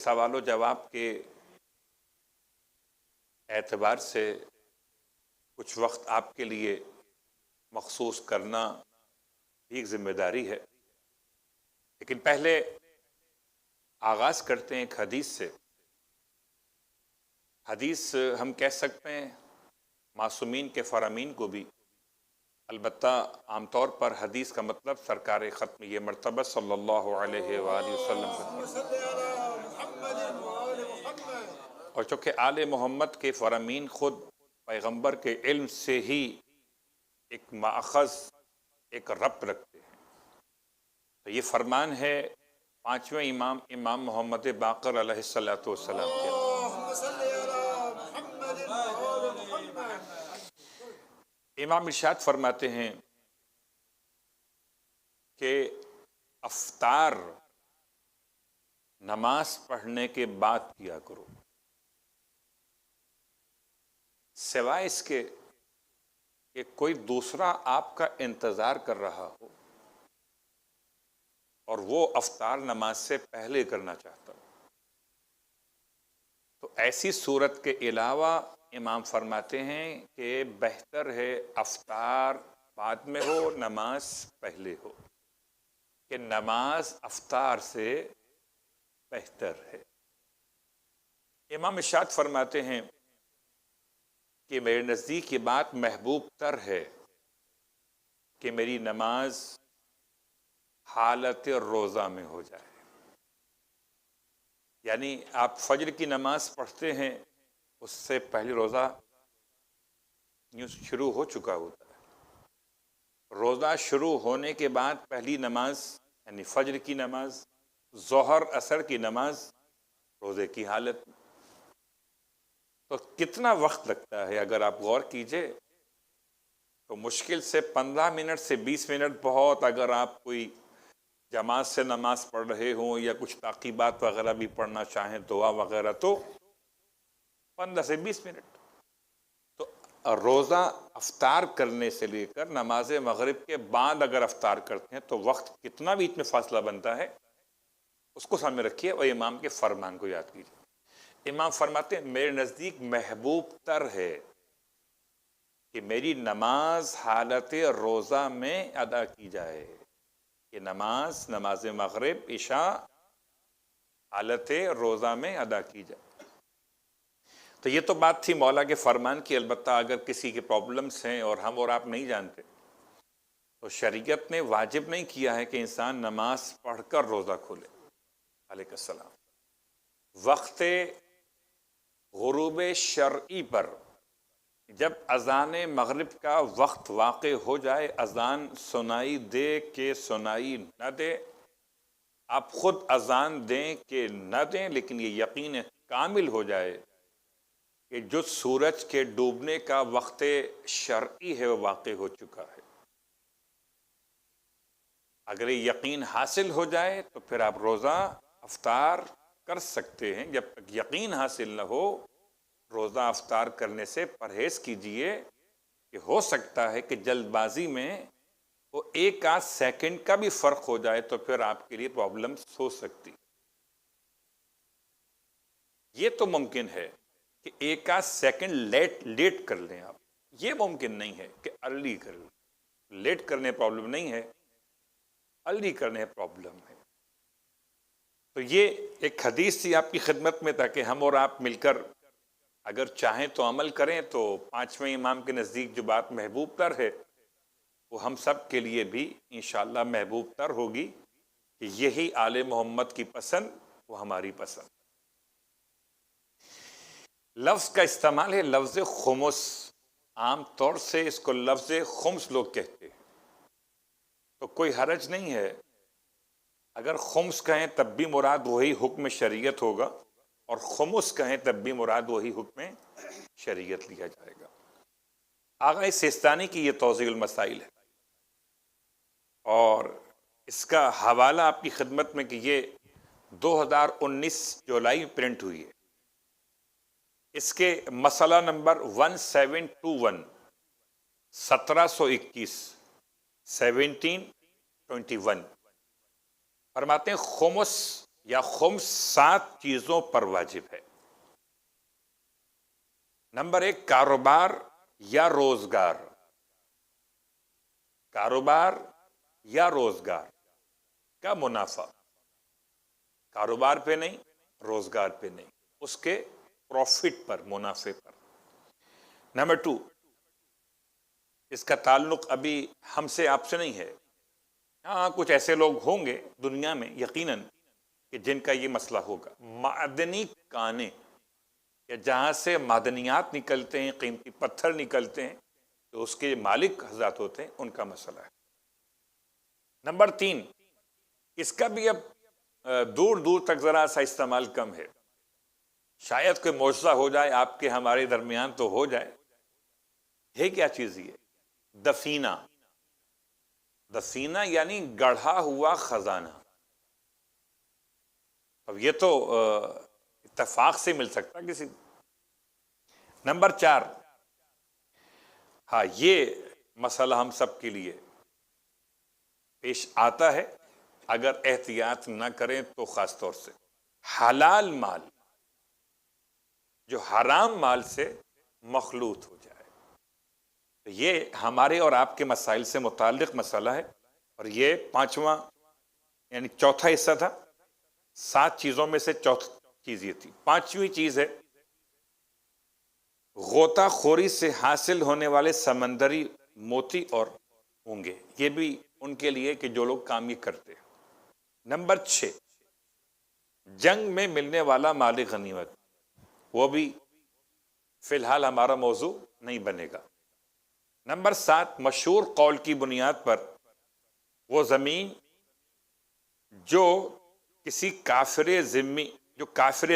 سوال و جواب کے اعتبار سے کچھ وقت آپ کے لیے مخصوص کرنا بھی ایک ذمہ داری ہے، لیکن پہلے آغاز کرتے ہیں ایک حدیث سے۔ حدیث ہم کہہ سکتے ہیں معصومین کے فرامین کو بھی، البتہ عام طور پر حدیث کا مطلب سرکار ختم یہ مرتبہ صلی اللہ علیہ وآلہ وسلم کا، اور چونکہ آل محمد کے فرامین خود پیغمبر کے علم سے ہی ایک ماخذ، ایک ربط رکھتے ہیں، تو یہ فرمان ہے پانچویں امام محمد باقر علیہ السلام کے۔ امام ارشاد فرماتے ہیں کہ افطار نماز پڑھنے کے بعد کیا کرو، سوائے اس کے کہ کوئی دوسرا آپ کا انتظار کر رہا ہو اور وہ افطار نماز سے پہلے کرنا چاہتا ہو، تو ایسی صورت کے علاوہ امام فرماتے ہیں کہ بہتر ہے افطار بعد میں ہو، نماز پہلے ہو، کہ نماز افطار سے بہتر ہے۔ امام ارشاد فرماتے ہیں کہ میرے نزدیک یہ بات محبوب تر ہے کہ میری نماز حالت روزہ میں ہو جائے، یعنی آپ فجر کی نماز پڑھتے ہیں، اس سے پہلے روزہ یوں شروع ہو چکا ہوتا ہے، روزہ شروع ہونے کے بعد پہلی نماز یعنی فجر کی نماز، ظہر عصر کی نماز روزے کی حالت میں، تو کتنا وقت لگتا ہے اگر آپ غور کیجئے تو مشکل سے 15 منٹ سے 20 منٹ، بہت اگر آپ کوئی جماعت سے نماز پڑھ رہے ہوں یا کچھ تعقیبات وغیرہ بھی پڑھنا چاہیں، دعا وغیرہ، تو 15 سے 20 منٹ۔ تو روزہ افطار کرنے سے لے کر نماز مغرب کے بعد اگر افطار کرتے ہیں تو وقت کتنا بھی اتنے فاصلہ بنتا ہے، اس کو سامنے رکھیے اور امام کے فرمان کو یاد کیجیے۔ امام فرماتے ہیں میرے نزدیک محبوب تر ہے کہ میری نماز حالت روزہ میں ادا کی جائے، کہ نماز مغرب عشاء حالت روزہ میں ادا کی جائے۔ تو یہ تو بات تھی مولا کے فرمان کی، البتہ اگر کسی کے پرابلمس ہیں اور ہم اور آپ نہیں جانتے تو شریعت نے واجب نہیں کیا ہے کہ انسان نماز پڑھ کر روزہ کھولے۔ علیہ السلام، وقت غروب شرعی پر جب اذان مغرب کا وقت واقع ہو جائے، اذان سنائی دے کہ سنائی نہ دے، آپ خود اذان دیں کہ نہ دیں، لیکن یہ یقین کامل ہو جائے کہ جو سورج کے ڈوبنے کا وقت شرعی ہے وہ واقع ہو چکا ہے۔ اگر یہ یقین حاصل ہو جائے تو پھر آپ روزہ افطار کر سکتے ہیں، جب تک یقین حاصل نہ ہو روزہ افطار کرنے سے پرہیز کیجئے، کہ ہو سکتا ہے کہ جلد بازی میں وہ ایک آدھ سیکنڈ کا بھی فرق ہو جائے تو پھر آپ کے لیے پرابلمس ہو سکتی۔ یہ تو ممکن ہے کہ ایک آدھ سیکنڈ لیٹ کر لیں آپ، یہ ممکن نہیں ہے کہ ارلی کر لیں۔ لیٹ کرنے پرابلم نہیں ہے، ارلی کرنے پرابلم ہے۔ تو یہ ایک حدیث تھی آپ کی خدمت میں، تاکہ ہم اور آپ مل کر اگر چاہیں تو عمل کریں، تو پانچویں امام کے نزدیک جو بات محبوب تر ہے وہ ہم سب کے لیے بھی انشاءاللہ محبوب تر ہوگی، کہ یہی آل محمد کی پسند وہ ہماری پسند۔ لفظ کا استعمال ہے لفظ خمس، عام طور سے اس کو لفظ خمس لوگ کہتے ہیں، تو کوئی حرج نہیں ہے اگر خمس کہیں تب بھی مراد وہی حکم شریعت ہوگا، اور خمس کہیں تب بھی مراد وہی حکم شریعت لیا جائے گا۔ آغا سیستانی کی یہ توضیح المسائل ہے، اور اس کا حوالہ آپ کی خدمت میں کہ یہ 2019 جولائی پرنٹ ہوئی ہے۔ اس کے مسئلہ نمبر 1721، 1721 1721 فرماتے ہیں خمس یا خمس 7 چیزوں پر واجب ہے۔ نمبر 1، کاروبار یا روزگار۔ کاروبار یا روزگار کا منافع، کاروبار پہ نہیں، روزگار پہ نہیں، اس کے پروفٹ پر، منافع پر۔ نمبر 2، اس کا تعلق ابھی ہم سے آپ سے نہیں ہے، ہاں کچھ ایسے لوگ ہوں گے دنیا میں یقیناً کہ جن کا یہ مسئلہ ہوگا، معدنی کانیں یا جہاں سے معدنیات نکلتے ہیں، قیمتی پتھر نکلتے ہیں، تو اس کے مالک حضرات ہوتے ہیں، ان کا مسئلہ ہے۔ نمبر 3، اس کا بھی اب دور دور تک ذرا سا استعمال کم ہے، شاید کوئی معجزہ ہو جائے آپ کے ہمارے درمیان تو ہو جائے۔ ہے کیا چیز یہ؟ دفینہ۔ دفینہ یعنی گڑھا ہوا خزانہ۔ اب یہ تو اتفاق سے مل سکتا کسی۔ نمبر 4، ہاں یہ مسئلہ ہم سب کے لیے پیش آتا ہے، اگر احتیاط نہ کریں تو خاص طور سے حلال مال جو حرام مال سے مخلوط ہو جائے۔ یہ ہمارے اور آپ کے مسائل سے متعلق مسئلہ ہے، اور یہ 5واں یعنی چوتھا حصہ تھا، 7 چیزوں میں سے چوتھی چیز یہ تھی۔ 5ویں چیز ہے غوطہ خوری سے حاصل ہونے والے سمندری موتی اور ہونگے، یہ بھی ان کے لیے کہ جو لوگ کام یہ کرتے ہیں۔ نمبر 6، جنگ میں ملنے والا مال غنیمت، وہ بھی فی الحال ہمارا موضوع نہیں بنے گا۔ نمبر 7، مشہور قول کی بنیاد پر وہ زمین جو کافر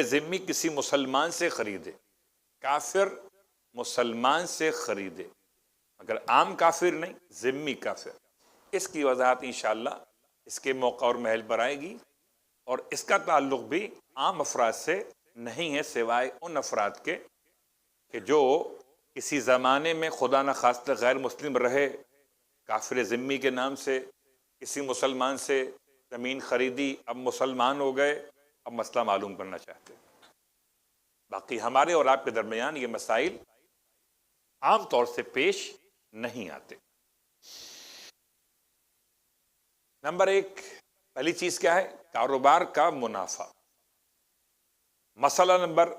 ذمی کسی مسلمان سے خریدے، کافر مسلمان سے خریدے، مگر عام کافر نہیں، ذمی کافر۔ اس کی وضاحت انشاءاللہ اس کے موقع اور محل پر آئے گی، اور اس کا تعلق بھی عام افراد سے نہیں ہے، سوائے ان افراد کے کہ جو کسی زمانے میں خدا نخواستہ غیر مسلم رہے، کافر ذمی کے نام سے کسی مسلمان سے زمین خریدی، اب مسلمان ہو گئے، اب مسئلہ معلوم کرنا چاہتے ہیں۔ باقی ہمارے اور آپ کے درمیان یہ مسائل عام طور سے پیش نہیں آتے۔ نمبر 1، پہلی چیز کیا ہے؟ کاروبار کا منافع۔ مسئلہ نمبر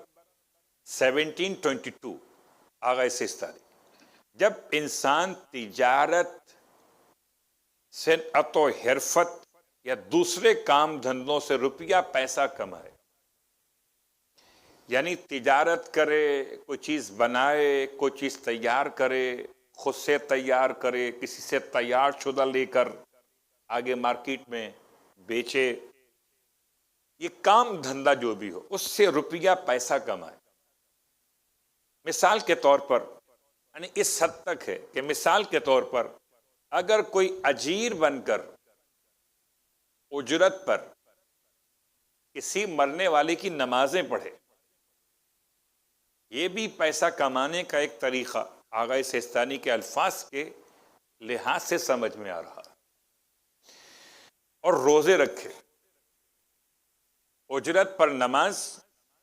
1722 آغاز سے اس تاریخ، جب انسان تجارت، صنعت و حرفت یا دوسرے کام دھندوں سے روپیہ پیسہ کمائے، یعنی تجارت کرے، کوئی چیز بنائے، کوئی چیز تیار کرے، خود سے تیار کرے، کسی سے تیار شدہ لے کر آگے مارکیٹ میں بیچے، یہ کام دھندہ جو بھی ہو، اس سے روپیہ پیسہ کمائے۔ مثال کے طور پر، یعنی اس حد تک ہے کہ مثال کے طور پر اگر کوئی اجیر بن کر اجرت پر کسی مرنے والے کی نمازیں پڑھے، یہ بھی پیسہ کمانے کا ایک طریقہ آغا سیستانی کے الفاظ کے لحاظ سے سمجھ میں آ رہا۔ اور روزے رکھے، اجرت پر نماز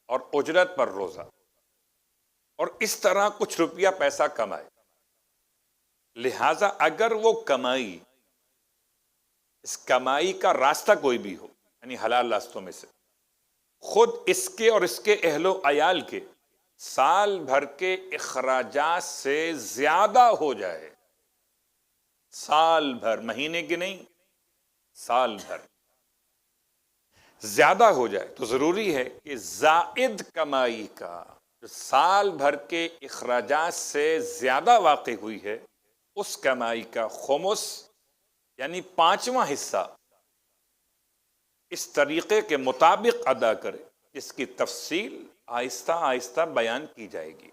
اور اجرت پر روزہ، اور اس طرح کچھ روپیہ پیسہ کمائے، لہذا اگر وہ کمائی، اس کمائی کا راستہ کوئی بھی ہو، یعنی حلال راستوں میں سے، خود اس کے اور اس کے اہل و عیال کے سال بھر کے اخراجات سے زیادہ ہو جائے، سال بھر، مہینے کے نہیں، سال بھر زیادہ ہو جائے، تو ضروری ہے کہ زائد کمائی کا جو سال بھر کے اخراجات سے زیادہ واقع ہوئی ہے، اس کمائی کا خمس یعنی 5واں حصہ اس طریقے کے مطابق ادا کرے، جس کی تفصیل آہستہ آہستہ بیان کی جائے گی۔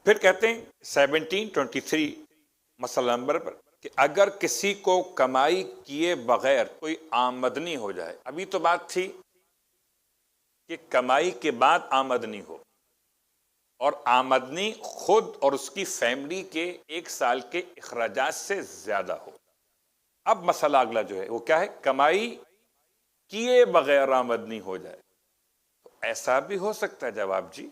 پھر کہتے ہیں 1723 مسئلہ نمبر پر کہ اگر کسی کو کمائی کیے بغیر کوئی آمدنی ہو جائے، ابھی تو بات تھی کہ کمائی کے بعد آمدنی ہو، اور آمدنی خود اور اس کی فیملی کے 1 سال کے اخراجات سے زیادہ ہو۔ اب مسئلہ اگلا جو ہے وہ کیا ہے؟ کمائی کیے بغیر آمدنی ہو جائے، تو ایسا بھی ہو سکتا ہے جواب جی،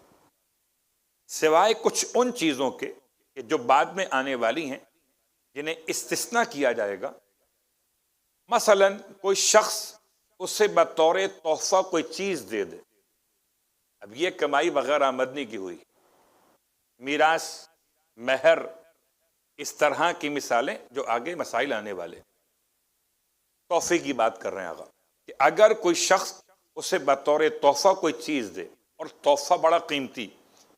سوائے کچھ ان چیزوں کے کہ جو بعد میں آنے والی ہیں جنہیں استثناء کیا جائے گا۔ مثلا کوئی شخص اسے بطور تحفہ کوئی چیز دے دے، اب یہ کمائی بغیر آمدنی کی ہوئی، میراث، مہر، اس طرح کی مثالیں جو آگے مسائل آنے والے، تحفے کی بات کر رہے ہیں آقا، کہ اگر کوئی شخص اسے بطور تحفہ کوئی چیز دے اور تحفہ بڑا قیمتی،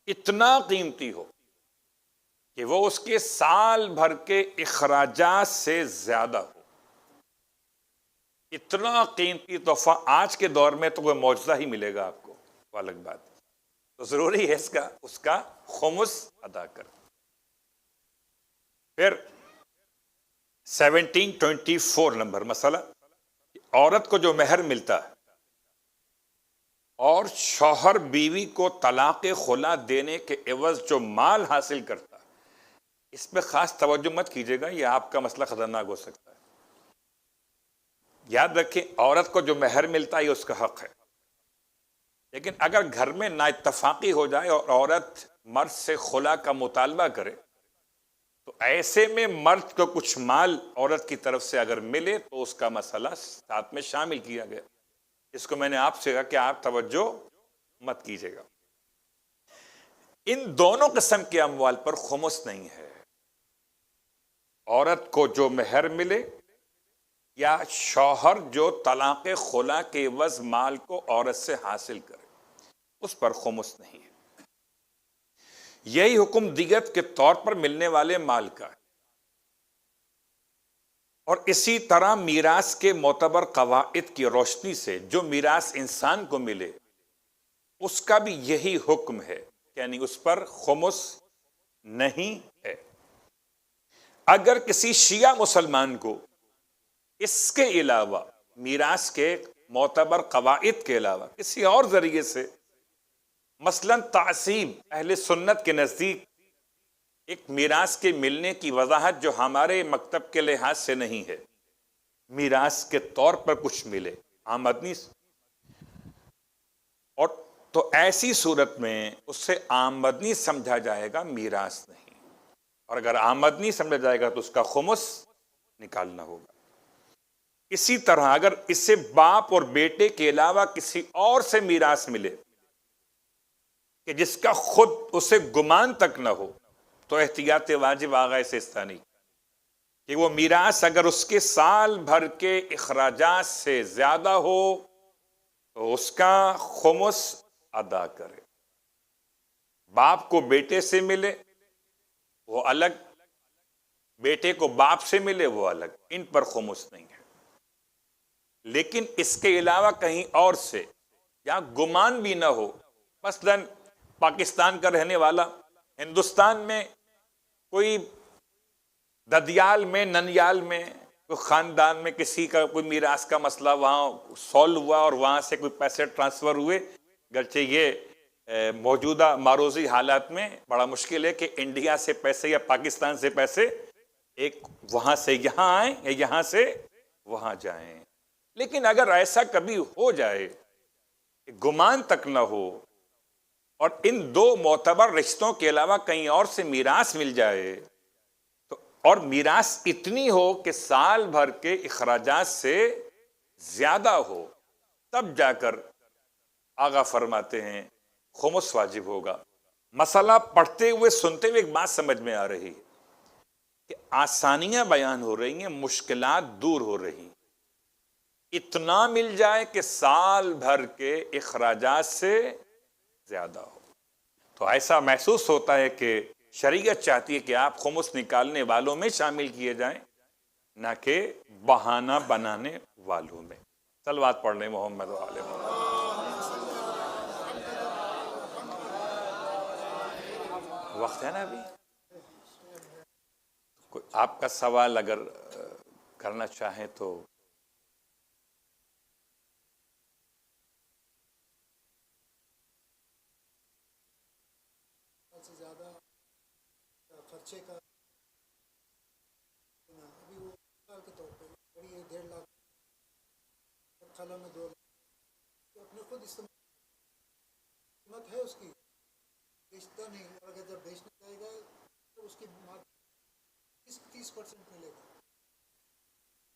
اتنا قیمتی ہو کہ وہ اس کے سال بھر کے اخراجات سے زیادہ ہو، اتنا قیمتی تحفہ آج کے دور میں تو کوئی معجزہ ہی ملے گا آپ کو، وہ الگ بات، تو ضروری ہے اس کا خمس ادا کر۔ پھر 1724 نمبر مسئلہ، عورت کو جو مہر ملتا ہے اور شوہر بیوی کو طلاق خلا دینے کے عوض جو مال حاصل کرتا ہے، اس پہ خاص توجہ مت کیجیے گا، یہ آپ کا مسئلہ خطرناک ہو سکتا ہے۔ یاد رکھیں، عورت کو جو مہر ملتا ہے یہ اس کا حق ہے، لیکن اگر گھر میں نا اتفاقی ہو جائے اور عورت مرد سے خلا کا مطالبہ کرے تو ایسے میں مرد کو کچھ مال عورت کی طرف سے اگر ملے تو اس کا مسئلہ ساتھ میں شامل کیا گیا، اس کو میں نے آپ سے کہا کہ آپ توجہ مت کیجیے گا۔ ان دونوں قسم کے اموال پر خمس نہیں ہے، عورت کو جو مہر ملے یا شوہر جو طلاق خلا کے عوض مال کو عورت سے حاصل کرے، اس پر خمس نہیں ہے۔ یہی حکم دیت کے طور پر ملنے والے مال کا ہے، اور اسی طرح میراث کے معتبر قواعد کی روشنی سے جو میراث انسان کو ملے اس کا بھی یہی حکم ہے، یعنی اس پر خمس نہیں ہے۔ اگر کسی شیعہ مسلمان کو اس کے علاوہ میراث کے معتبر قواعد کے علاوہ کسی اور ذریعے سے، مثلا تعصیب، اہل سنت کے نزدیک ایک میراث کے ملنے کی وضاحت جو ہمارے مکتب کے لحاظ سے نہیں ہے، میراث کے طور پر کچھ ملے آمدنی، اور تو ایسی صورت میں اس سے آمدنی سمجھا جائے گا، میراث نہیں، اور اگر آمدنی سمجھا جائے گا تو اس کا خمس نکالنا ہوگا۔ اسی طرح اگر اسے باپ اور بیٹے کے علاوہ کسی اور سے میراث ملے کہ جس کا خود اسے گمان تک نہ ہو تو احتیاط واجب آغا سے ثانی کہ وہ میراث اگر اس کے سال بھر کے اخراجات سے زیادہ ہو تو اس کا خمس ادا کرے۔ باپ کو بیٹے سے ملے وہ الگ، بیٹے کو باپ سے ملے وہ الگ، ان پر خمس نہیں ہے، لیکن اس کے علاوہ کہیں اور سے یا گمان بھی نہ ہو، مثلا پاکستان کا رہنے والا ہندوستان میں کوئی ددیال میں، ننیال میں کوئی خاندان میں کسی کا کوئی میراث کا مسئلہ وہاں سولو ہوا اور وہاں سے کوئی پیسے ٹرانسفر ہوئے، گرچہ یہ موجودہ معروضی حالات میں بڑا مشکل ہے کہ انڈیا سے پیسے یا پاکستان سے پیسے ایک وہاں سے یہاں آئیں یا یہاں سے وہاں جائیں، لیکن اگر ایسا کبھی ہو جائے کہ گمان تک نہ ہو اور ان دو معتبر رشتوں کے علاوہ کہیں اور سے میراث مل جائے تو، اور میراث اتنی ہو کہ سال بھر کے اخراجات سے زیادہ ہو، تب جا کر آغا فرماتے ہیں خمس واجب ہوگا۔ مسئلہ پڑھتے ہوئے سنتے ہوئے ایک بات سمجھ میں آ رہی کہ آسانیاں بیان ہو رہی ہیں، مشکلات دور ہو رہی ہیں، اتنا مل جائے کہ سال بھر کے اخراجات سے زیادہ ہو، تو ایسا محسوس ہوتا ہے کہ شریعت چاہتی ہے کہ آپ خمس نکالنے والوں میں شامل کیے جائیں، نہ کہ بہانہ بنانے والوں میں۔ صلوات پڑھ لیں محمد و آل محمد۔ وقت ہے نا ابھی؟ آپ کا سوال اگر کرنا چاہیں تو سے زیادہ خرچے کا ابھی وہ مثال کے طور پہ بڑی 1.5 لاکھ خلا میں 2 لاکھ تو اپنے خود استعمال قیمت ہے اس کی، بیچتا نہیں، اور اگر جب بیچنے جائے گا تو اس کی 30% ملے گا.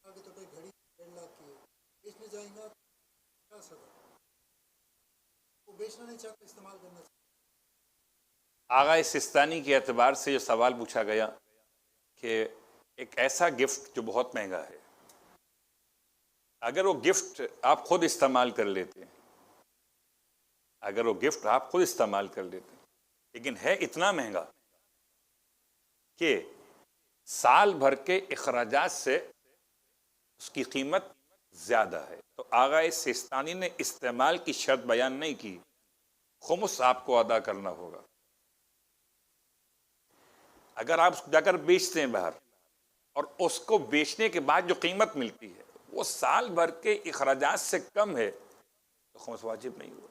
آگے تو کوئی گھڑی 1.5 لاکھ کی ہے، بیچنے جائیں گا 50,000. وہ بیچنا نہیں چاہتا، استعمال کرنا چاہتا. آغا سستانی کے اعتبار سے جو سوال پوچھا گیا کہ ایک ایسا گفٹ جو بہت مہنگا ہے، اگر وہ گفٹ آپ خود استعمال کر لیتے، اگر وہ گفٹ آپ خود استعمال کر لیتے، لیکن ہے اتنا مہنگا کہ سال بھر کے اخراجات سے اس کی قیمت زیادہ ہے، تو آغا سستانی نے استعمال کی شرط بیان نہیں کی، خمس آپ کو ادا کرنا ہوگا. اگر آپ جا کر بیچتے ہیں باہر اور اس کو بیچنے کے بعد جو قیمت ملتی ہے وہ سال بھر کے اخراجات سے کم ہے تو خمس واجب نہیں ہوا.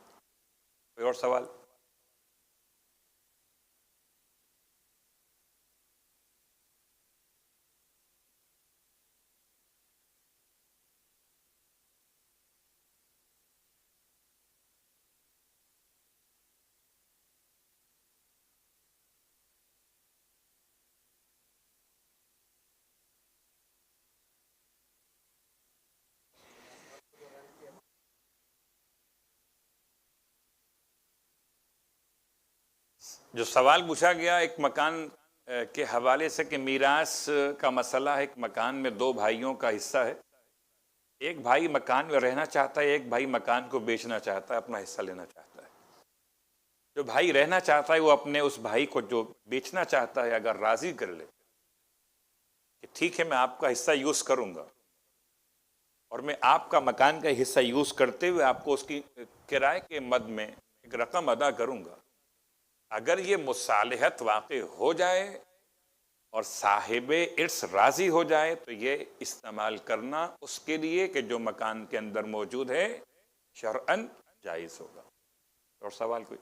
کوئی اور سوال؟ جو سوال پوچھا گیا ایک مکان کے حوالے سے کہ میراث کا مسئلہ ہے، ایک مکان میں 2 بھائیوں کا حصہ ہے، ایک بھائی مکان میں رہنا چاہتا ہے، ایک بھائی مکان کو بیچنا چاہتا ہے، اپنا حصہ لینا چاہتا ہے. جو بھائی رہنا چاہتا ہے وہ اپنے اس بھائی کو جو بیچنا چاہتا ہے اگر راضی کر لے کہ ٹھیک ہے میں آپ کا حصہ یوز کروں گا اور میں آپ کا مکان کا حصہ یوز کرتے ہوئے آپ کو اس کی کرائے کے مد میں ایک رقم ادا کروں گا، اگر یہ مصالحت واقع ہو جائے اور صاحب ارث راضی ہو جائے تو یہ استعمال کرنا اس کے لیے کہ جو مکان کے اندر موجود ہے شرعاً جائز ہوگا. اور سوال کوئی؟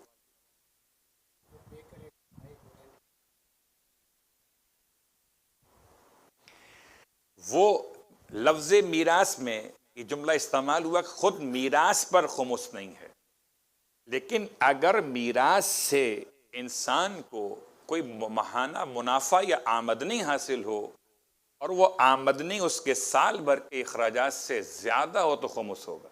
وہ لفظ میراث میں یہ جملہ استعمال ہوا کہ خود میراث پر خمس نہیں ہے، لیکن اگر میراث سے انسان کو کوئی ماہانہ منافع یا آمدنی حاصل ہو اور وہ آمدنی اس کے سال بھر کے اخراجات سے زیادہ ہو تو خمس ہوگا.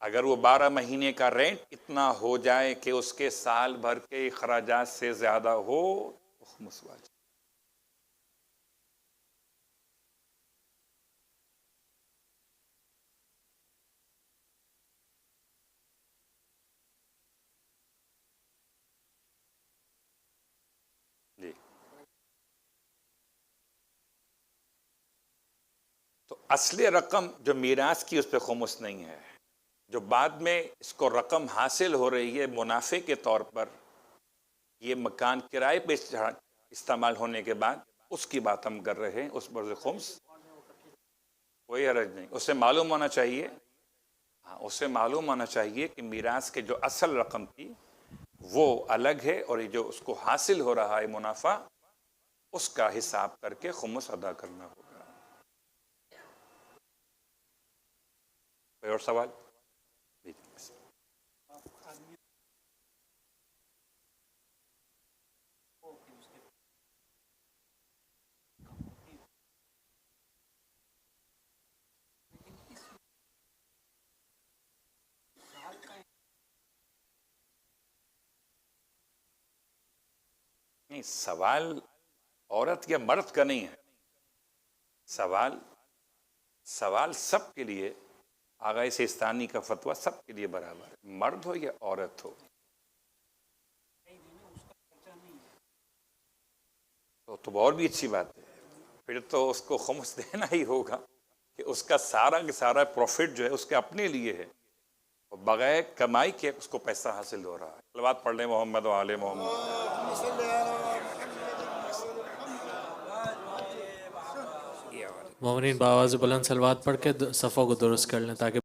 اگر وہ 12 مہینے کا رینٹ اتنا ہو جائے کہ اس کے سال بھر کے اخراجات سے زیادہ ہو تو خمس واجب. جی تو اصل رقم جو میراث کی اس پہ خمس نہیں ہے، جو بعد میں اس کو رقم حاصل ہو رہی ہے منافع کے طور پر، یہ مکان کرائے پہ استعمال ہونے کے بعد اس کی بات ہم کر رہے ہیں، اس پر خمس کوئی حرج نہیں. اسے معلوم ہونا چاہیے، ہاں اسے معلوم ہونا چاہیے کہ میراث کے جو اصل رقم تھی وہ الگ ہے اور یہ جو اس کو حاصل ہو رہا ہے منافع اس کا حساب کر کے خمس ادا کرنا ہوگا. کوئی اور سوال؟ نہیں، سوال عورت یا مرد کا نہیں ہے، سوال سب کے لیے، آغا سستانی کا فتویٰ سب کے لیے برابر ہے، مرد ہو یا عورت ہو. تو اور بھی اچھی بات ہے، پھر تو اس کو خمس دینا ہی ہوگا کہ اس کا سارا کا سارا پروفٹ جو ہے اس کے اپنے لیے ہے، بغیر کمائی کے اس کو پیسہ حاصل ہو رہا ہے. صلوات پڑھ لیں محمد و آل محمد. مومنین بآواز بلند صلوات پڑھ کے صفوں کو درست کر لیں تاکہ